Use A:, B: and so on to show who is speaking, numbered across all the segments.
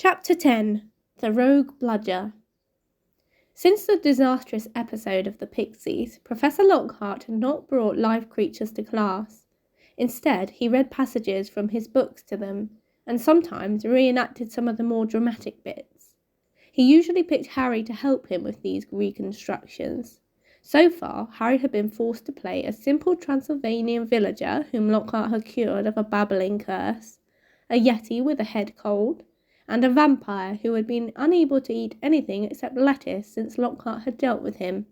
A: Chapter 10. The Rouge Bludger. Since the disastrous episode of the Pixies, Professor Lockhart had not brought live creatures to class. Instead, he read passages from his books to them, and sometimes reenacted some of the more dramatic bits. He usually picked Harry to help him with these reconstructions. So far, Harry had been forced to play a simple Transylvanian villager whom Lockhart had cured of a babbling curse, a yeti with a head cold, and a vampire who had been unable to eat anything except lettuce since Lockhart had dealt with him.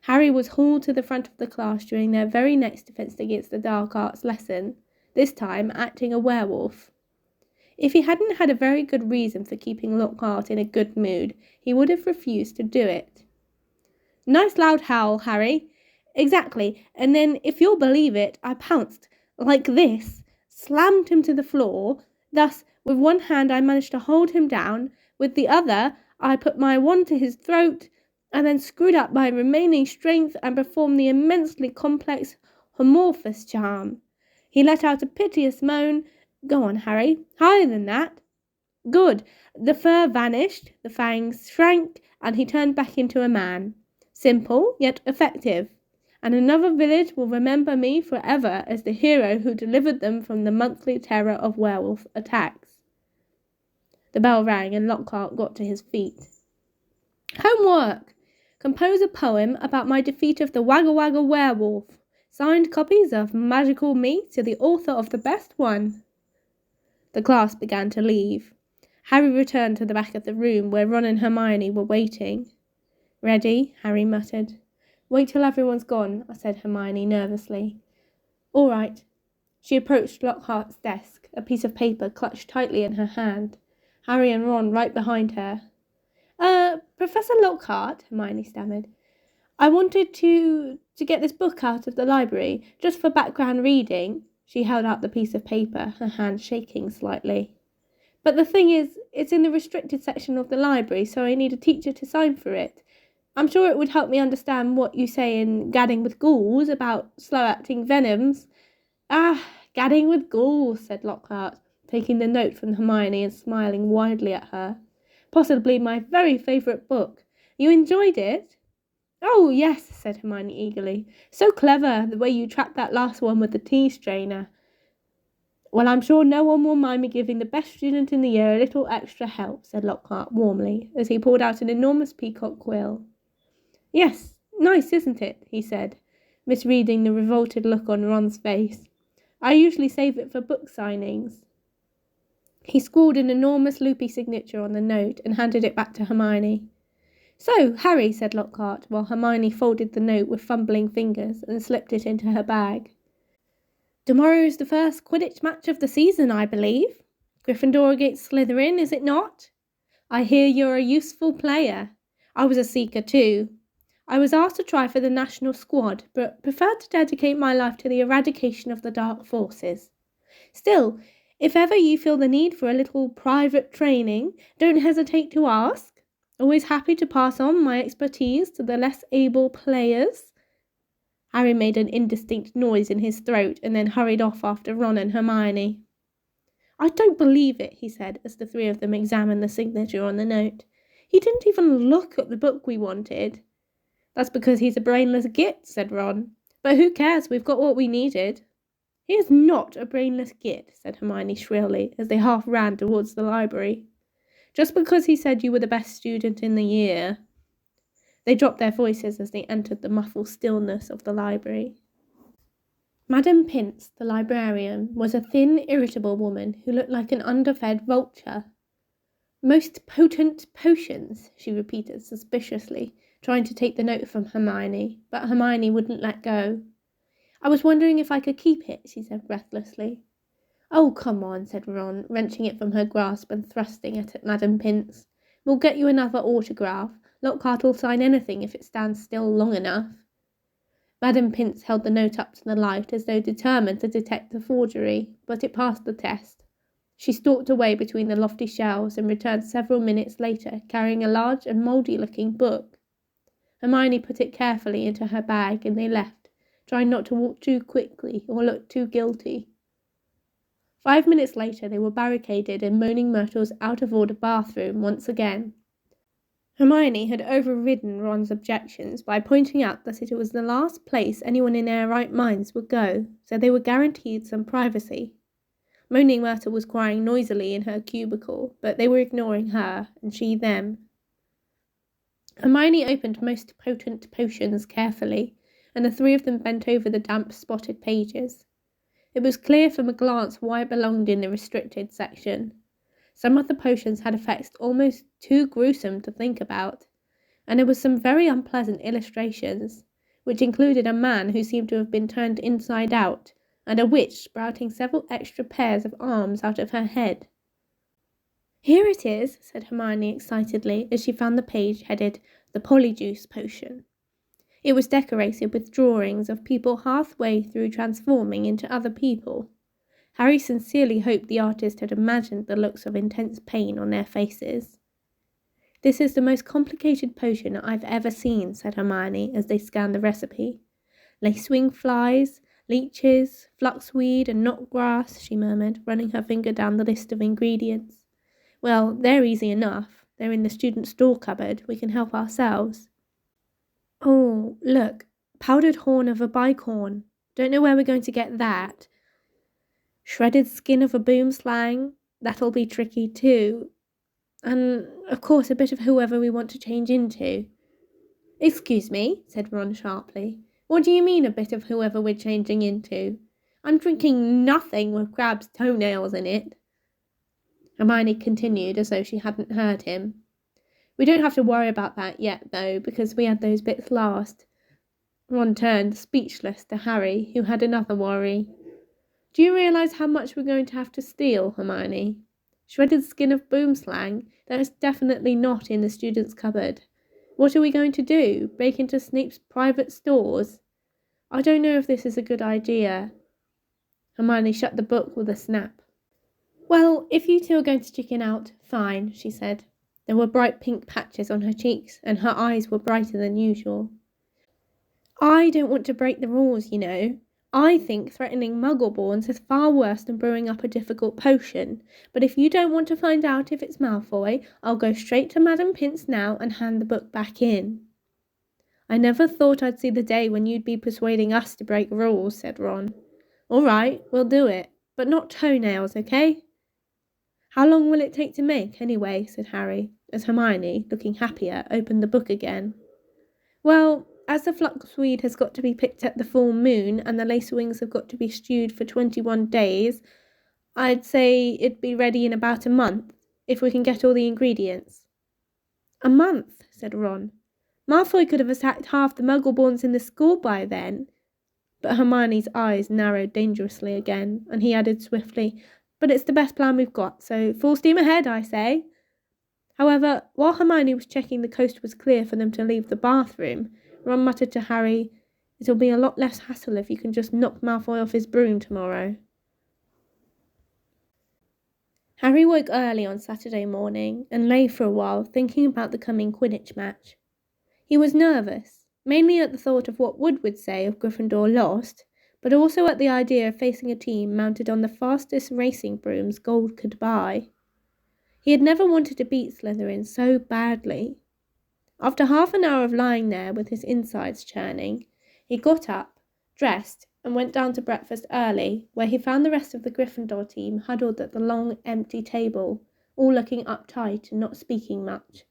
A: Harry was hauled to the front of the class during their very next Defence Against the Dark Arts lesson, this time acting a werewolf. If he hadn't had a very good reason for keeping Lockhart in a good mood, he would have refused to do it. "Nice loud howl, Harry." "Exactly, and then, if you'll believe it, I pounced, like this, slammed him to the floor. Thus, with one hand I managed to hold him down, with the other I put my wand to his throat, and then screwed up my remaining strength and performed the immensely complex homorphous charm. He let out a piteous moan. Go on, Harry, higher than that. Good. The fur vanished, the fangs shrank, and he turned back into a man. Simple, yet effective. And another village will remember me forever as the hero who delivered them from the monthly terror of werewolf attacks." The bell rang and Lockhart got to his feet. "Homework! Compose a poem about my defeat of the Wagga Wagga werewolf. Signed copies of Magical Me to the author of the best one." The class began to leave. Harry returned to the back of the room where Ron and Hermione were waiting. "Ready?" Harry muttered. "Wait till everyone's gone," said Hermione nervously. "All right." She approached Lockhart's desk, a piece of paper clutched tightly in her hand, Harry and Ron right behind her. Professor Lockhart," Hermione stammered, "I wanted to get this book out of the library, just for background reading." She held out the piece of paper, her hand shaking slightly. "But the thing is, it's in the restricted section of the library, so I need a teacher to sign for it. I'm sure it would help me understand what you say in Gadding with Ghouls about slow-acting venoms." Gadding with Ghouls," said Lockhart, taking the note from Hermione and smiling widely at her. "Possibly my very favourite book. You enjoyed it?" "Oh, yes," said Hermione eagerly. "So clever, the way you trapped that last one with the tea strainer." "Well, I'm sure no one will mind me giving the best student in the year a little extra help," said Lockhart warmly, as he pulled out an enormous peacock quill. "Yes, nice, isn't it?" he said, misreading the revolted look on Ron's face. "I usually save it for book signings." He scrawled an enormous loopy signature on the note and handed it back to Hermione. "So, Harry," said Lockhart, while Hermione folded the note with fumbling fingers and slipped it into her bag. "Tomorrow's the first Quidditch match of the season, I believe. Gryffindor against Slytherin, is it not? I hear you're a useful player. I was a seeker too. I was asked to try for the national squad, but preferred to dedicate my life to the eradication of the dark forces. Still, if ever you feel the need for a little private training, don't hesitate to ask. Always happy to pass on my expertise to the less able players." Harry made an indistinct noise in his throat and then hurried off after Ron and Hermione. "I don't believe it," he said, as the three of them examined the signature on the note. "He didn't even look at the book we wanted." "That's because he's a brainless git," said Ron. "But who cares? We've got what we needed." "He is not a brainless git," said Hermione shrilly, as they half ran towards the library. "Just because he said you were the best student in the year." They dropped their voices as they entered the muffled stillness of the library. Madame Pince, the librarian, was a thin, irritable woman who looked like an underfed vulture. "Most potent potions," she repeated suspiciously, trying to take the note from Hermione, but Hermione wouldn't let go. "I was wondering if I could keep it," she said breathlessly. "Oh, come on," said Ron, wrenching it from her grasp and thrusting it at Madame Pince. "We'll get you another autograph. Lockhart'll sign anything if it stands still long enough." Madame Pince held the note up to the light as though determined to detect the forgery, but it passed the test. She stalked away between the lofty shelves and returned several minutes later, carrying a large and mouldy-looking book. Hermione put it carefully into her bag and they left, trying not to walk too quickly or look too guilty. 5 minutes later they were barricaded in Moaning Myrtle's out-of-order bathroom once again. Hermione had overridden Ron's objections by pointing out that it was the last place anyone in their right minds would go, so they were guaranteed some privacy. Moaning Myrtle was crying noisily in her cubicle, but they were ignoring her, and she them. Hermione opened most potent potions carefully, and the three of them bent over the damp, spotted pages. It was clear from a glance why it belonged in the restricted section. Some of the potions had effects almost too gruesome to think about, and there were some very unpleasant illustrations, which included a man who seemed to have been turned inside out, and a witch sprouting several extra pairs of arms out of her head. "Here it is," said Hermione excitedly as she found the page headed "The Polyjuice Potion." It was decorated with drawings of people halfway through transforming into other people. Harry sincerely hoped the artist had imagined the looks of intense pain on their faces. "This is the most complicated potion I've ever seen," said Hermione as they scanned the recipe. "Lacewing flies, leeches, fluxweed and knotgrass," she murmured, running her finger down the list of ingredients. "Well, they're easy enough. They're in the student store cupboard. We can help ourselves." "Oh, look, powdered horn of a bicorn. Don't know where we're going to get that. Shredded skin of a boomslang. That'll be tricky too. And, of course, a bit of whoever we want to change into." "Excuse me," said Ron sharply. "What do you mean, a bit of whoever we're changing into? I'm drinking nothing with crab's toenails in it." Hermione continued as though she hadn't heard him. "We don't have to worry about that yet, though, because we had those bits last." Ron turned, speechless, to Harry, who had another worry. "Do you realise how much we're going to have to steal, Hermione? Shredded skin of boomslang? That is definitely not in the student's cupboard. What are we going to do? Break into Snape's private stores? I don't know if this is a good idea." Hermione shut the book with a snap. "Well, if you two are going to chicken out, fine," she said. There were bright pink patches on her cheeks, and her eyes were brighter than usual. "I don't want to break the rules, you know. I think threatening Muggleborns is far worse than brewing up a difficult potion, but if you don't want to find out if it's Malfoy, I'll go straight to Madam Pince now and hand the book back in." "I never thought I'd see the day when you'd be persuading us to break rules," said Ron. "All right, we'll do it, but not toenails, okay?" "How long will it take to make, anyway?" said Harry, as Hermione, looking happier, opened the book again. "Well, as the fluxweed has got to be picked at the full moon, and the lacewings have got to be stewed for 21 days, I'd say it'd be ready in about a month, if we can get all the ingredients." "A month?" said Ron. "Malfoy could have attacked half the Muggleborns in the school by then." But Hermione's eyes narrowed dangerously again, and he added swiftly, "But it's the best plan we've got, so full steam ahead, I say." However, while Hermione was checking the coast was clear for them to leave the bathroom, Ron muttered to Harry, "It'll be a lot less hassle if you can just knock Malfoy off his broom tomorrow." Harry woke early on Saturday morning and lay for a while thinking about the coming Quidditch match. He was nervous, mainly at the thought of what Wood would say if Gryffindor lost, but also at the idea of facing a team mounted on the fastest racing brooms gold could buy. He had never wanted to beat Slytherin so badly. After half an hour of lying there with his insides churning, he got up, dressed, and went down to breakfast early, where he found the rest of the Gryffindor team huddled at the long, empty table, all looking uptight and not speaking much.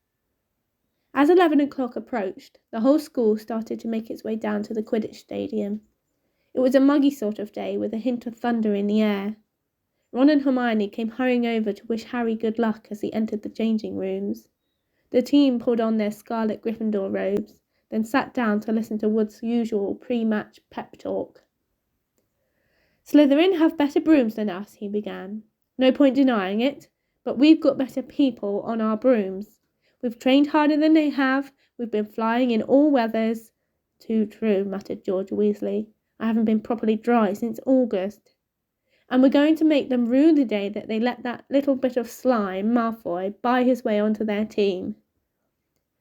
A: As 11 o'clock approached, the whole school started to make its way down to the Quidditch stadium. It was a muggy sort of day with a hint of thunder in the air. Ron and Hermione came hurrying over to wish Harry good luck as he entered the changing rooms. The team pulled on their scarlet Gryffindor robes, then sat down to listen to Wood's usual pre-match pep talk. "Slytherin have better brooms than us," he began. "No point denying it, but we've got better people on our brooms. We've trained harder than they have, we've been flying in all weathers." "Too true," muttered George Weasley. "I haven't been properly dry since August." "And we're going to make them rue the day that they let that little bit of slime, Malfoy, buy his way onto their team."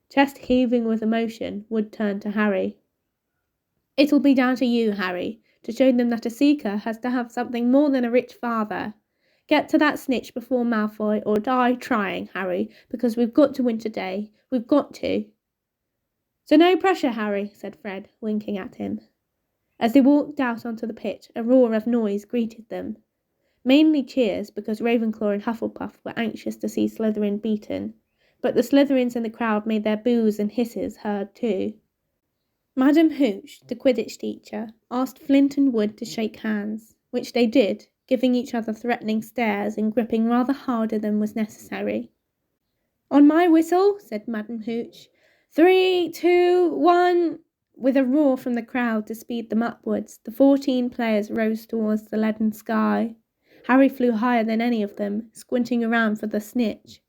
A: Chest heaving with emotion, Wood turned to Harry. "It'll be down to you, Harry, to show them that a seeker has to have something more than a rich father. Get to that snitch before Malfoy, or die trying, Harry, because we've got to win today. We've got to." "So no pressure, Harry," said Fred, winking at him. As they walked out onto the pitch, a roar of noise greeted them. Mainly cheers, because Ravenclaw and Hufflepuff were anxious to see Slytherin beaten, but the Slytherins in the crowd made their boos and hisses heard too. Madam Hooch, the Quidditch teacher, asked Flint and Wood to shake hands, which they did, giving each other threatening stares and gripping rather harder than was necessary. "On my whistle," said Madam Hooch. 3, 2, 1... With a roar from the crowd to speed them upwards, the 14 players rose towards the leaden sky. Harry flew higher than any of them, squinting around for the snitch.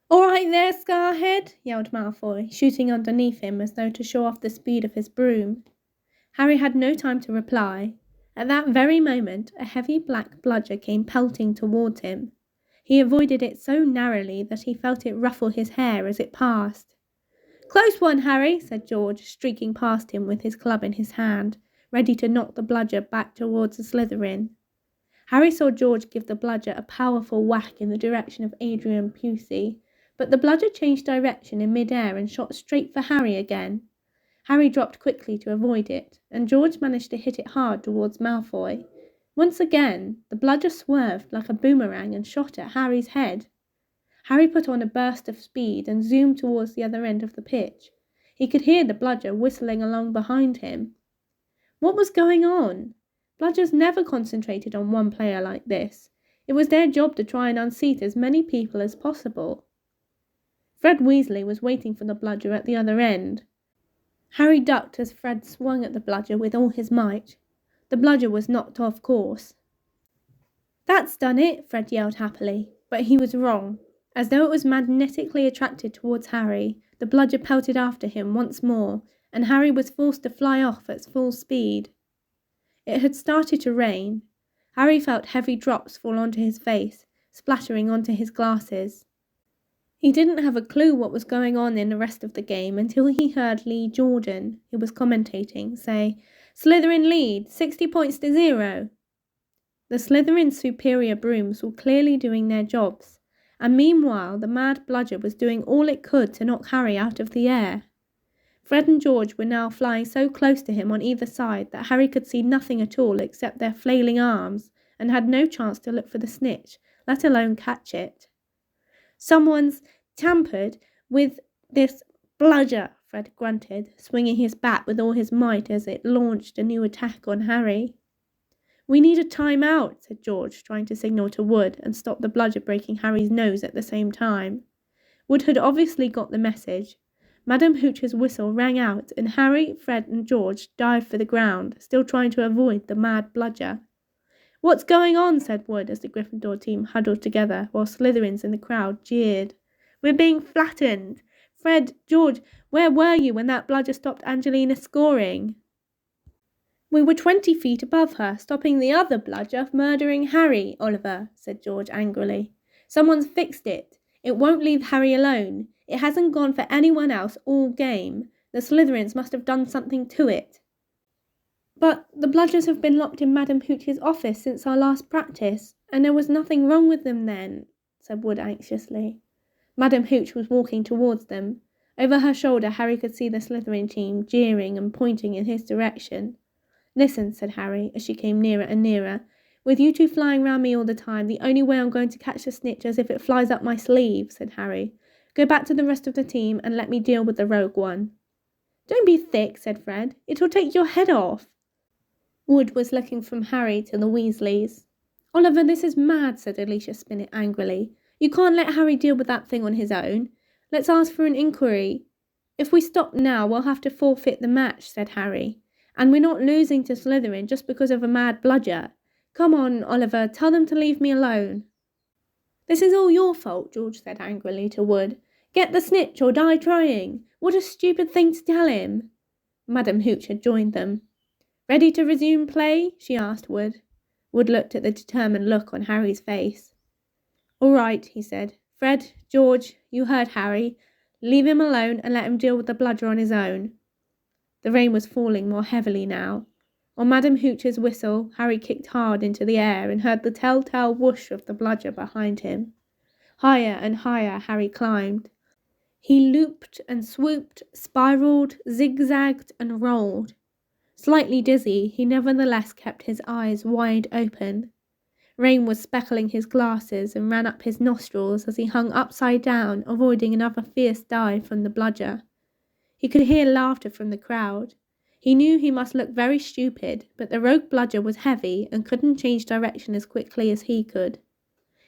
A: "All right there, Scarhead," yelled Malfoy, shooting underneath him as though to show off the speed of his broom. Harry had no time to reply. At that very moment, a heavy black bludger came pelting towards him. He avoided it so narrowly that he felt it ruffle his hair as it passed. "Close one, Harry," said George, streaking past him with his club in his hand, ready to knock the bludger back towards the Slytherin. Harry saw George give the bludger a powerful whack in the direction of Adrian Pusey, but the bludger changed direction in mid-air and shot straight for Harry again. Harry dropped quickly to avoid it, and George managed to hit it hard towards Malfoy. Once again, the bludger swerved like a boomerang and shot at Harry's head. Harry put on a burst of speed and zoomed towards the other end of the pitch. He could hear the bludger whistling along behind him. What was going on? Bludgers never concentrated on one player like this. It was their job to try and unseat as many people as possible. Fred Weasley was waiting for the bludger at the other end. Harry ducked as Fred swung at the bludger with all his might. The bludger was knocked off course. "That's done it," Fred yelled happily, but he was wrong. As though it was magnetically attracted towards Harry, the bludger pelted after him once more, and Harry was forced to fly off at full speed. It had started to rain. Harry felt heavy drops fall onto his face, splattering onto his glasses. He didn't have a clue what was going on in the rest of the game until he heard Lee Jordan, who was commentating, say, "Slytherin lead, 60 points to 0. The Slytherin's superior brooms were clearly doing their jobs, and meanwhile the mad bludger was doing all it could to knock Harry out of the air. Fred and George were now flying so close to him on either side that Harry could see nothing at all except their flailing arms, and had no chance to look for the snitch, let alone catch it. "Someone's tampered with this bludger," Fred grunted, swinging his bat with all his might as it launched a new attack on Harry. "We need a time-out," said George, trying to signal to Wood and stop the bludger breaking Harry's nose at the same time. Wood had obviously got the message. Madam Hooch's whistle rang out, and Harry, Fred and George dived for the ground, still trying to avoid the mad bludger. "What's going on?" said Wood as the Gryffindor team huddled together, while Slytherins in the crowd jeered. "We're being flattened. Fred, George, where were you when that bludger stopped Angelina scoring?" "We were 20 feet above her, stopping the other bludger murdering Harry, Oliver," said George angrily. "Someone's fixed it. It won't leave Harry alone. It hasn't gone for anyone else all game. The Slytherins must have done something to it." "But the bludgers have been locked in Madam Hooch's office since our last practice, and there was nothing wrong with them then," said Wood anxiously. Madam Hooch was walking towards them. Over her shoulder Harry could see the Slytherin team jeering and pointing in his direction. "Listen," said Harry, as she came nearer and nearer. "With you two flying round me all the time, the only way I'm going to catch the snitch is if it flies up my sleeve," said Harry. "Go back to the rest of the team and let me deal with the rogue one." "Don't be thick," said Fred. "It'll take your head off." Wood was looking from Harry to the Weasleys. "Oliver, this is mad," said Alicia Spinnet angrily. "You can't let Harry deal with that thing on his own. Let's ask for an inquiry." "If we stop now, we'll have to forfeit the match," said Harry. "And we're not losing to Slytherin just because of a mad bludger. Come on, Oliver, tell them to leave me alone." "This is all your fault," George said angrily to Wood. "Get the snitch or die trying. What a stupid thing to tell him." Madam Hooch had joined them. "Ready to resume play?" she asked Wood. Wood looked at the determined look on Harry's face. "All right," he said. "Fred, George, you heard Harry. Leave him alone and let him deal with the bludger on his own." The rain was falling more heavily now. On Madam Hooch's whistle, Harry kicked hard into the air and heard the telltale whoosh of the bludger behind him. Higher and higher Harry climbed. He looped and swooped, spiraled, zigzagged and rolled. Slightly dizzy, he nevertheless kept his eyes wide open. Rain was speckling his glasses and ran up his nostrils as he hung upside down, avoiding another fierce dive from the bludger. He could hear laughter from the crowd. He knew he must look very stupid, but the rogue bludger was heavy and couldn't change direction as quickly as he could.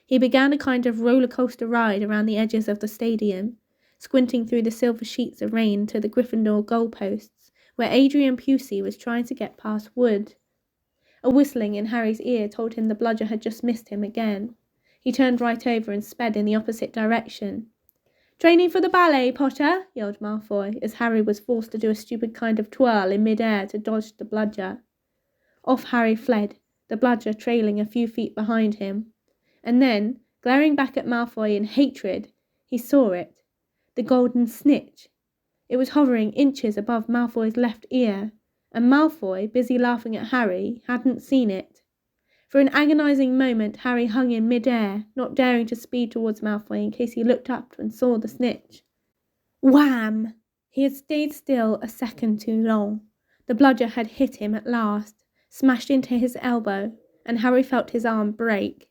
A: He began a kind of roller coaster ride around the edges of the stadium, squinting through the silver sheets of rain to the Gryffindor goalposts, where Adrian Pusey was trying to get past Wood. A whistling in Harry's ear told him the bludger had just missed him again. He turned right over and sped in the opposite direction. "Training for the ballet, Potter?" yelled Malfoy, as Harry was forced to do a stupid kind of twirl in mid-air to dodge the bludger. Off Harry fled, the bludger trailing a few feet behind him. And then, glaring back at Malfoy in hatred, he saw it. The golden snitch. It was hovering inches above Malfoy's left ear, and Malfoy, busy laughing at Harry, hadn't seen it. For an agonizing moment Harry hung in mid-air, not daring to speed towards Malfoy in case he looked up and saw the snitch. Wham! He had stayed still a second too long. The bludger had hit him at last, smashed into his elbow, and Harry felt his arm break.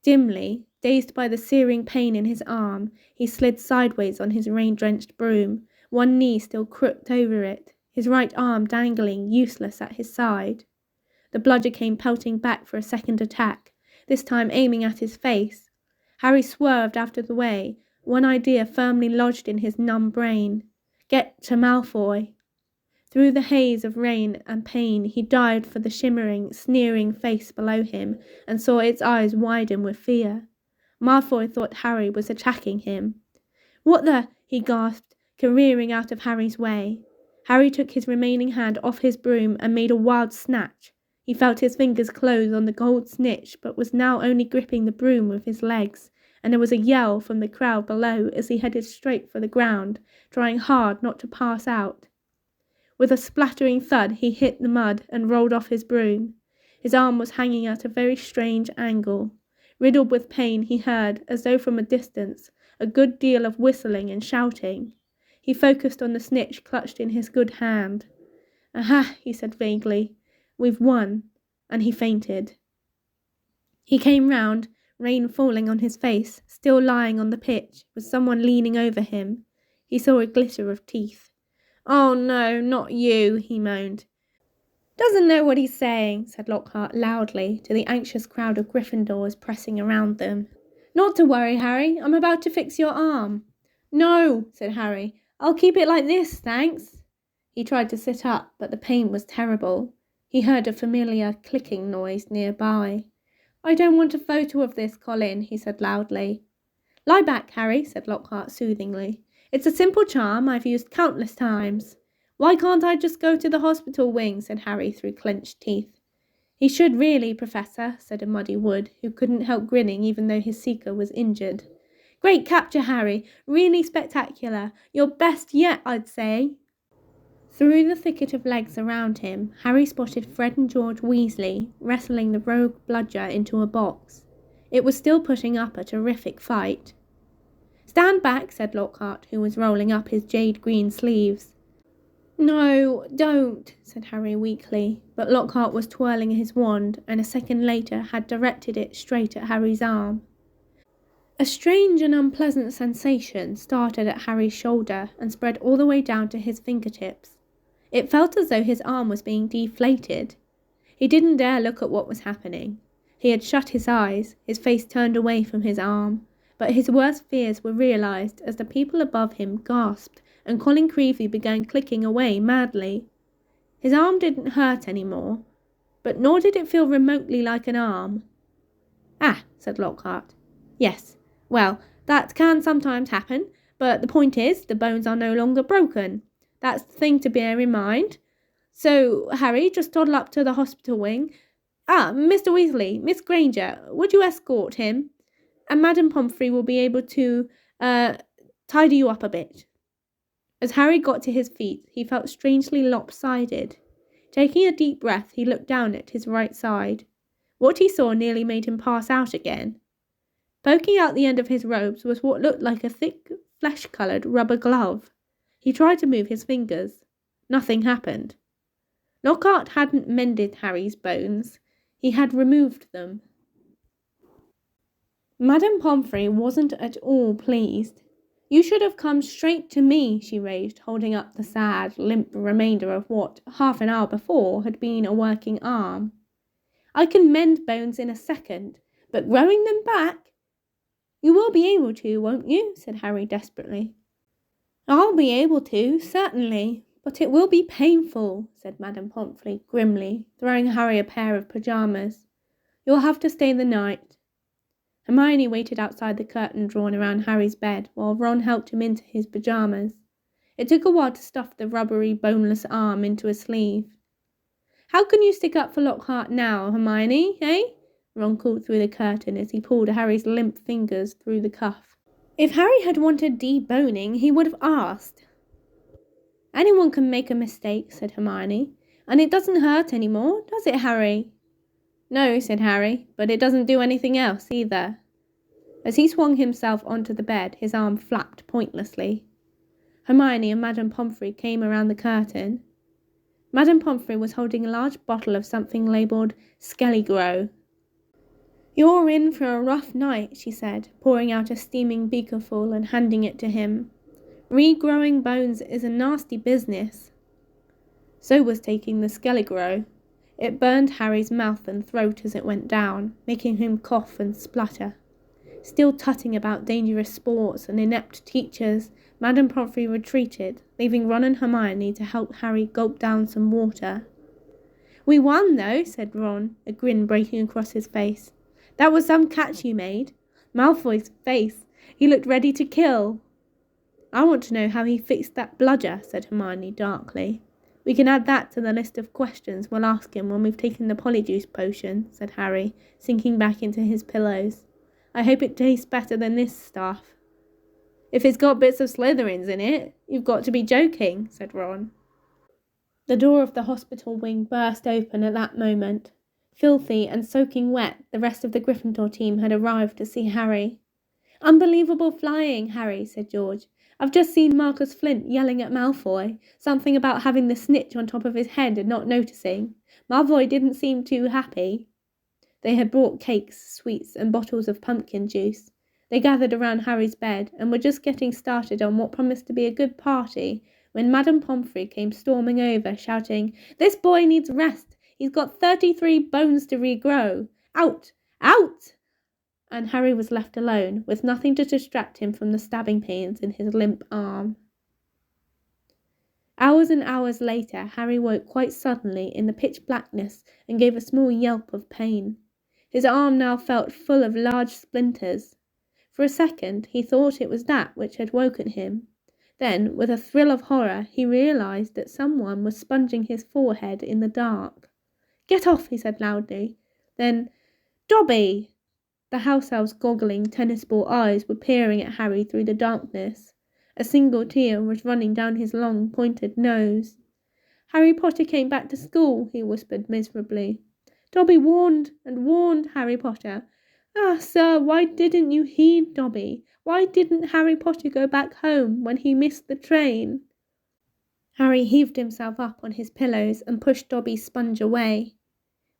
A: Dimly, dazed by the searing pain in his arm, he slid sideways on his rain-drenched broom, one knee still crooked over it, his right arm dangling useless at his side. The bludger came pelting back for a second attack, this time aiming at his face. Harry swerved out of the way, one idea firmly lodged in his numb brain. Get to Malfoy. Through the haze of rain and pain he dived for the shimmering, sneering face below him and saw its eyes widen with fear. Malfoy thought Harry was attacking him. "What the?" he gasped, careering out of Harry's way. Harry took his remaining hand off his broom and made a wild snatch. He felt his fingers close on the gold snitch, but was now only gripping the broom with his legs, and there was a yell from the crowd below as he headed straight for the ground, trying hard not to pass out. With a splattering thud he hit the mud and rolled off his broom. His arm was hanging at a very strange angle. Riddled with pain he heard, as though from a distance, a good deal of whistling and shouting. He focused on the snitch clutched in his good hand. "Aha," he said vaguely. "We've won," and he fainted. He came round, rain falling on his face, still lying on the pitch, with someone leaning over him. He saw a glitter of teeth. "Oh no, not you," he moaned. "Doesn't know what he's saying," said Lockhart loudly to the anxious crowd of Gryffindors pressing around them. "Not to worry, Harry. I'm about to fix your arm." "No," said Harry. "I'll keep it like this, thanks." He tried to sit up, but the pain was terrible. He heard a familiar clicking noise nearby. "I don't want a photo of this, Colin," he said loudly. "Lie back, Harry," said Lockhart soothingly. "It's a simple charm I've used countless times." "Why can't I just go to the hospital wing?" said Harry through clenched teeth. "He should really, Professor," said a muddy Wood, who couldn't help grinning even though his seeker was injured. "Great capture, Harry. Really spectacular. Your best yet, I'd say." Through the thicket of legs around him, Harry spotted Fred and George Weasley wrestling the rogue bludger into a box. It was still putting up a terrific fight. "Stand back," said Lockhart, who was rolling up his jade-green sleeves. "No, don't," said Harry weakly, but Lockhart was twirling his wand and a second later had directed it straight at Harry's arm. A strange and unpleasant sensation started at Harry's shoulder and spread all the way down to his fingertips. It felt as though his arm was being deflated. He didn't dare look at what was happening. He had shut his eyes, his face turned away from his arm, but his worst fears were realised as the people above him gasped and Colin Creevey began clicking away madly. His arm didn't hurt any more, but nor did it feel remotely like an arm. "Ah," said Lockhart. "Yes, well, that can sometimes happen, but the point is, the bones are no longer broken. That's the thing to bear in mind. So, Harry, just toddle up to the hospital wing. Mr. Weasley, Miss Granger, would you escort him? And Madame Pomfrey will be able to, tidy you up a bit." As Harry got to his feet, he felt strangely lopsided. Taking a deep breath, he looked down at his right side. What he saw nearly made him pass out again. Poking out the end of his robes was what looked like a thick, flesh-coloured rubber glove. He tried to move his fingers. Nothing happened. Lockhart hadn't mended Harry's bones. He had removed them. Madame Pomfrey wasn't at all pleased. You should have come straight to me, she raged, holding up the sad, limp remainder of what, half an hour before, had been a working arm. I can mend bones in a second, but growing them back? You will be able to, won't you? Said Harry desperately. I'll be able to, certainly, but it will be painful, said Madame Pomfrey grimly, throwing Harry a pair of pyjamas. You'll have to stay the night. Hermione waited outside the curtain drawn around Harry's bed while Ron helped him into his pyjamas. It took a while to stuff the rubbery, boneless arm into a sleeve. How can you stick up for Lockhart now, Hermione, eh? Ron called through the curtain as he pulled Harry's limp fingers through the cuff. If Harry had wanted deboning, he would have asked. Anyone can make a mistake, said Hermione, and it doesn't hurt any more, does it, Harry? No, said Harry, but it doesn't do anything else either. As he swung himself onto the bed, his arm flapped pointlessly. Hermione and Madame Pomfrey came around the curtain. Madame Pomfrey was holding a large bottle of something labelled Skellygrow. You're in for a rough night, she said, pouring out a steaming beakerful and handing it to him. Regrowing bones is a nasty business. So was taking the Skellygrow. It burned Harry's mouth and throat as it went down, making him cough and splutter. Still tutting about dangerous sports and inept teachers, Madame Pomfrey retreated, leaving Ron and Hermione to help Harry gulp down some water. We won, though, said Ron, a grin breaking across his face. That was some catch you made. Malfoy's face. He looked ready to kill. I want to know how he fixed that bludger, said Hermione darkly. We can add that to the list of questions we'll ask him when we've taken the polyjuice potion, said Harry, sinking back into his pillows. I hope it tastes better than this stuff. If it's got bits of Slytherins in it, you've got to be joking, said Ron. The door of the hospital wing burst open at that moment. Filthy and soaking wet, the rest of the Gryffindor team had arrived to see Harry. Unbelievable flying, Harry, said George. I've just seen Marcus Flint yelling at Malfoy, something about having the snitch on top of his head and not noticing. Malfoy didn't seem too happy. They had brought cakes, sweets, and bottles of pumpkin juice. They gathered around Harry's bed and were just getting started on what promised to be a good party when Madame Pomfrey came storming over, shouting, This boy needs rest. He's got 33 bones to regrow. Out! Out! And Harry was left alone, with nothing to distract him from the stabbing pains in his limp arm. Hours and hours later, Harry woke quite suddenly in the pitch blackness and gave a small yelp of pain. His arm now felt full of large splinters. For a second, he thought it was that which had woken him. Then, with a thrill of horror, he realised that someone was sponging his forehead in the dark. Get off, he said loudly. Then, Dobby! The house elf's goggling tennis ball eyes were peering at Harry through the darkness. A single tear was running down his long, pointed nose. Harry Potter came back to school, he whispered miserably. Dobby warned and warned Harry Potter. Ah, sir, why didn't you heed Dobby? Why didn't Harry Potter go back home when he missed the train? Harry heaved himself up on his pillows and pushed Dobby's sponge away.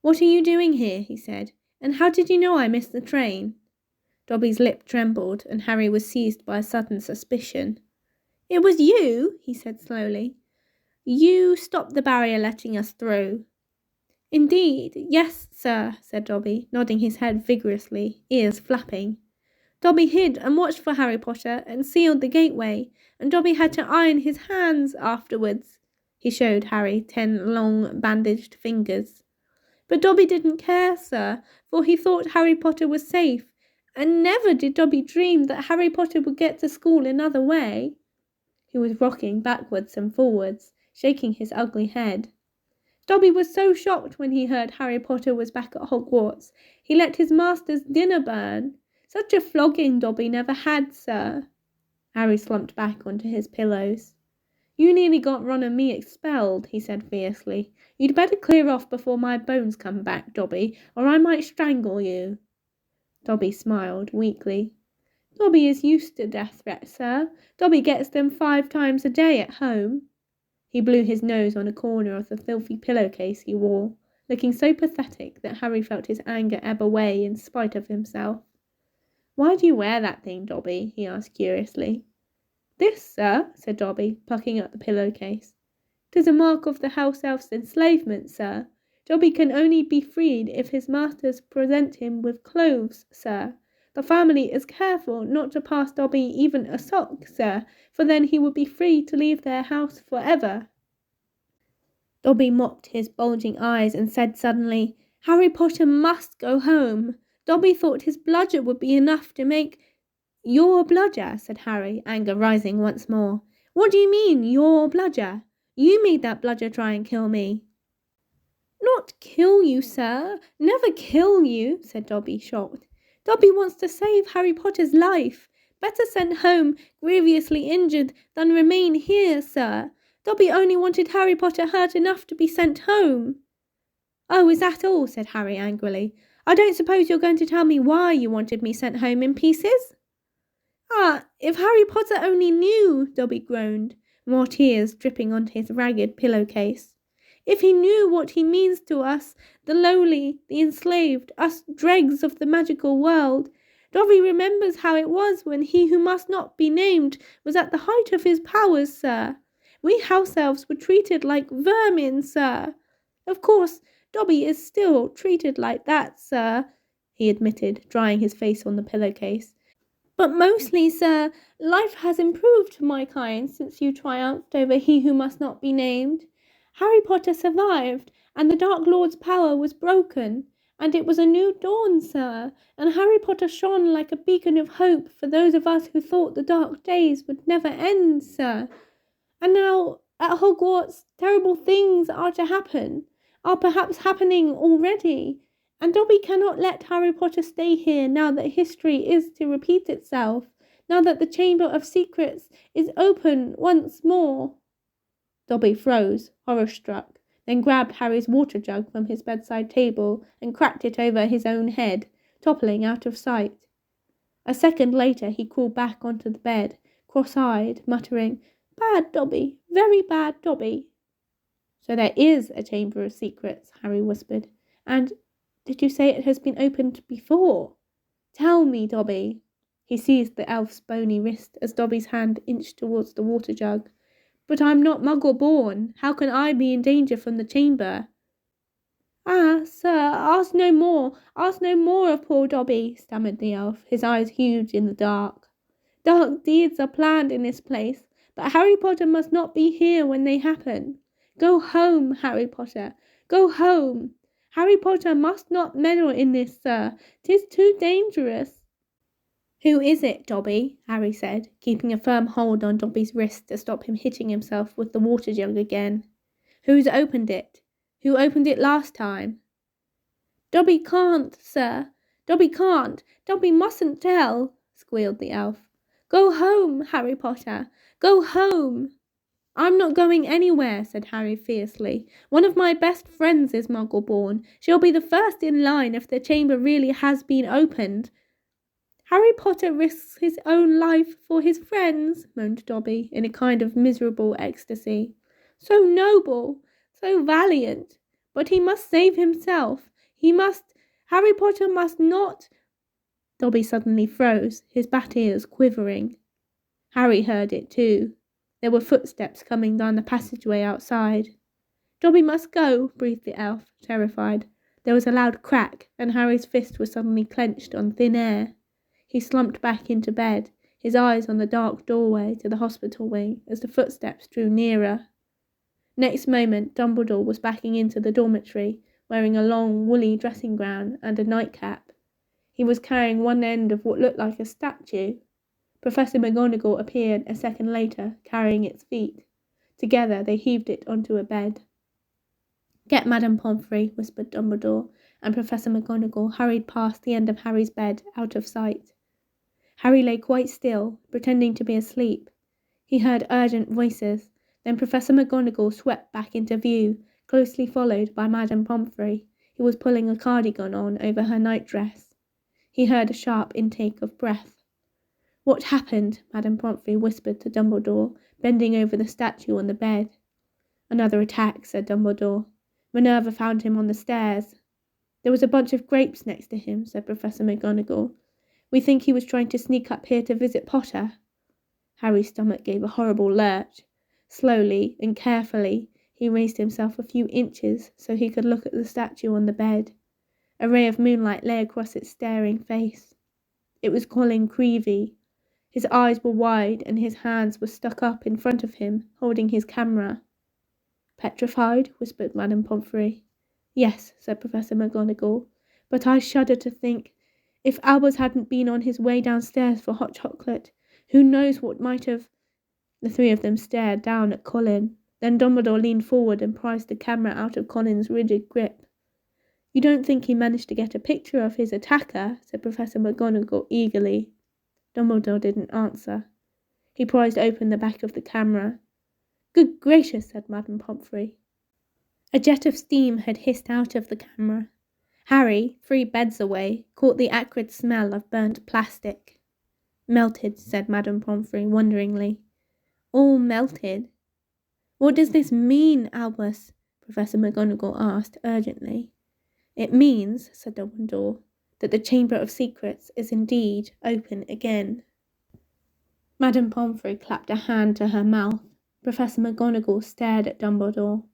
A: What are you doing here? He said. And how did you know I missed the train? Dobby's lip trembled, and Harry was seized by a sudden suspicion. It was you, he said slowly. You stopped the barrier letting us through. Indeed, yes, sir, said Dobby, nodding his head vigorously, ears flapping. Dobby hid and watched for Harry Potter and sealed the gateway, and Dobby had to iron his hands afterwards. He showed Harry 10 long bandaged fingers. But Dobby didn't care, sir, for he thought Harry Potter was safe, and never did Dobby dream that Harry Potter would get to school another way. He was rocking backwards and forwards, shaking his ugly head. Dobby was so shocked when he heard Harry Potter was back at Hogwarts, he let his master's dinner burn. Such a flogging Dobby never had, sir. Harry slumped back onto his pillows. You nearly got Ron and me expelled, he said fiercely. You'd better clear off before my bones come back, Dobby, or I might strangle you. Dobby smiled weakly. Dobby is used to death threats, sir. Dobby gets them 5 times a day at home. He blew his nose on a corner of the filthy pillowcase he wore, looking so pathetic that Harry felt his anger ebb away in spite of himself. Why do you wear that thing, Dobby? He asked curiously. This, sir, said Dobby, plucking up the pillowcase. 'Tis a mark of the house elf's enslavement, sir. Dobby can only be freed if his masters present him with clothes, sir. The family is careful not to pass Dobby even a sock, sir, for then he would be free to leave their house forever. Dobby mopped his bulging eyes and said suddenly, Harry Potter must go home. Dobby thought his bludger would be enough to make... Your bludger, said Harry, anger rising once more. What do you mean, your bludger? You made that bludger try and kill me. Not kill you, sir. Never kill you, said Dobby, shocked. Dobby wants to save Harry Potter's life. Better sent home, grievously injured, than remain here, sir. Dobby only wanted Harry Potter hurt enough to be sent home. Oh, is that all? Said Harry angrily. I don't suppose you're going to tell me why you wanted me sent home in pieces? Ah, if Harry Potter only knew, Dobby groaned, more tears dripping onto his ragged pillowcase. If he knew what he means to us, the lowly, the enslaved, us dregs of the magical world. Dobby remembers how it was when he who must not be named was at the height of his powers, sir. We house elves were treated like vermin, sir. Of course, Dobby is still treated like that, sir, he admitted, drying his face on the pillowcase. But mostly, sir, life has improved for my kind since you triumphed over he who must not be named. Harry Potter survived, and the Dark Lord's power was broken, and it was a new dawn, sir, and Harry Potter shone like a beacon of hope for those of us who thought the dark days would never end, sir. And now, at Hogwarts, terrible things are to happen, are perhaps happening already, and Dobby cannot let Harry Potter stay here now that history is to repeat itself, now that the Chamber of Secrets is open once more. Dobby froze, horror-struck, then grabbed Harry's water jug from his bedside table and cracked it over his own head, toppling out of sight. A second later he crawled back onto the bed, cross-eyed, muttering, Bad Dobby, very bad Dobby. So there is a Chamber of Secrets, Harry whispered, and did you say it has been opened before? Tell me, Dobby. He seized the elf's bony wrist as Dobby's hand inched towards the water jug. But I'm not Muggle-born. How can I be in danger from the chamber? Ah, sir, ask no more of poor Dobby, stammered the elf, his eyes huge in the dark. Dark deeds are planned in this place, but Harry Potter must not be here when they happen. Go home, Harry Potter, go home. Harry Potter must not meddle in this, sir. 'Tis too dangerous. Who is it, Dobby? Harry said, keeping a firm hold on Dobby's wrist to stop him hitting himself with the water jug again. Who's opened it? Who opened it last time? Dobby can't, sir. Dobby can't. Dobby mustn't tell, squealed the elf. Go home, Harry Potter. Go home. I'm not going anywhere, said Harry fiercely. One of my best friends is Muggle-born. She'll be the first in line if the chamber really has been opened. Harry Potter risks his own life for his friends, moaned Dobby, in a kind of miserable ecstasy. So noble, so valiant. But he must save himself. Harry Potter must not... Dobby suddenly froze, his bat ears quivering. Harry heard it too. There were footsteps coming down the passageway outside. Dobby must go, breathed the elf, terrified. There was a loud crack, and Harry's fist was suddenly clenched on thin air. He slumped back into bed, his eyes on the dark doorway to the hospital wing as the footsteps drew nearer. Next moment, Dumbledore was backing into the dormitory, wearing a long, woolly dressing gown and a nightcap. He was carrying one end of what looked like a statue. Professor McGonagall appeared a second later, carrying its feet. Together they heaved it onto a bed. Get Madame Pomfrey, whispered Dumbledore, and Professor McGonagall hurried past the end of Harry's bed, out of sight. Harry lay quite still, pretending to be asleep. He heard urgent voices. Then Professor McGonagall swept back into view, closely followed by Madame Pomfrey, who was pulling a cardigan on over her nightdress. He heard a sharp intake of breath. "What happened?" Madame Pomfrey whispered to Dumbledore, bending over the statue on the bed. "Another attack," said Dumbledore. "Minerva found him on the stairs." "There was a bunch of grapes next to him," said Professor McGonagall. "We think he was trying to sneak up here to visit Potter." Harry's stomach gave a horrible lurch. Slowly and carefully, he raised himself a few inches so he could look at the statue on the bed. A ray of moonlight lay across its staring face. It was Colin Creevey. His eyes were wide and his hands were stuck up in front of him, holding his camera. "Petrified?" whispered Madame Pomfrey. "Yes," said Professor McGonagall, "but I shudder to think, if Albus hadn't been on his way downstairs for hot chocolate, who knows what might have—" The three of them stared down at Colin. Then Dumbledore leaned forward and prized the camera out of Colin's rigid grip. "You don't think he managed to get a picture of his attacker?" said Professor McGonagall eagerly. Dumbledore didn't answer. He prized open the back of the camera. "Good gracious," said Madame Pomfrey. A jet of steam had hissed out of the camera. Harry, 3 beds away, caught the acrid smell of burnt plastic. "Melted," said Madame Pomfrey wonderingly. "All melted." "What does this mean, Albus?" Professor McGonagall asked urgently. "It means," said Dumbledore, "that the Chamber of Secrets is indeed open again." Madame Pomfrey clapped a hand to her mouth. Professor McGonagall stared at Dumbledore.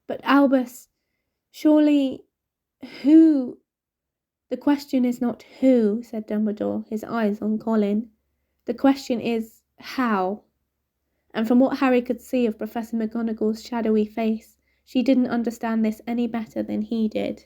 A: "But Albus, surely... who—" "The question is not who," said Dumbledore, his eyes on Colin. "The question is how." And from what Harry could see of Professor McGonagall's shadowy face, she didn't understand this any better than he did.